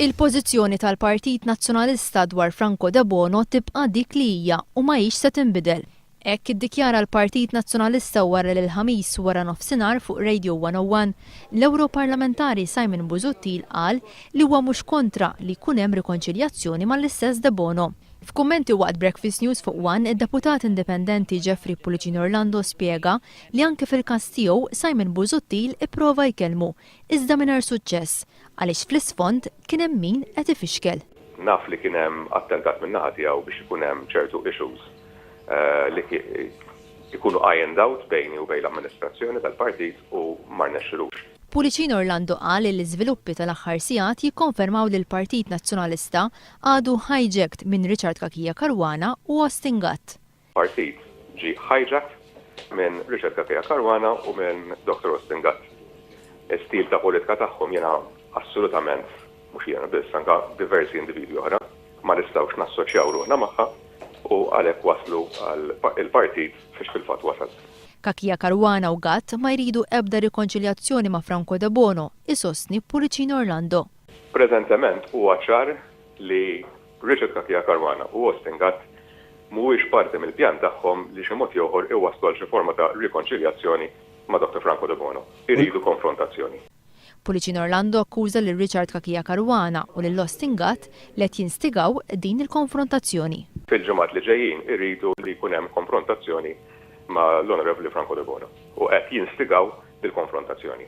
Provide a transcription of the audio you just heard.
Il-pożizzjoni tal-Partit Nazzjonalista dwar Franco Debono tibqa' dik li hija u m'hijiex se tinbidel. Hekk iddikjara l-Partit Nazzjonalista wara l-ħamis wara nofsinhar fuq Radio 101, l-Ewroparlamentari Simon Busuttil qal li huwa mhux kontra li jkun hemm rikonċiljazzjoni mal-istess Debono. F'kummenti waqt Breakfast News fuq One, id-deputat indipendenti Jeffrey Pullicino Orlando spjega li anke fil-każ tiegħu Simon Busuttil ipprova jkellmu, iżda mingħajr suċċess, għaliex fl-isfond kien hemm min qed ifixkel. Naf li kien hemm attentat min naħa tiegħu biex ikun hemm ċertu issues li ikunu ironed out bejni u bejn l-amministrazzjoni tal-partit u ma rnexxilux. Pullicino Orlando qal li l-iżviluppi tal-aħħar sigħat jikkonfermaw li l-Partit Nazzjonalista għadu hijacked minn Richard Cachia Caruana u Austin Gatt. Partit ġi hijacked minn Richard Cachia Caruana u minn Dr. Austin Gatt. Is-stil ta' politika tagħhom jiena assolutament mhux jiena biss anke diversi individwi oħra ma nistgħux nassoċjaw ruħna magħha u għalhekk waslu għall-partit fiex fil-fatt wasal. Cachia Caruana u Gatt ma jridu ebda rikonċiljazzjoni ma' Franco Debono, isostni Pullicino Orlando. Preżentement huwa ċar li Richard Cachia Caruana u Austin Gatt mhuwiex parti mill-pjan tagħhom li xi mod ieħor iwasslu għal xi forma ta' rikonċiljazzjoni ma' Dr. Franco Debono. Iridu konfrontazzjoni. Pullicino Orlando akkuża lil Richard Cachia Caruana u lil Austin Gatt li qed jinstigaw din il-konfrontazzjoni. Fil-ġimgħat li ġejjin iridu li jkun hemm konfrontazzjoni ma' l-Onorevoli Franco Debono u qed jinstigaw bil-konfrontazzjoni.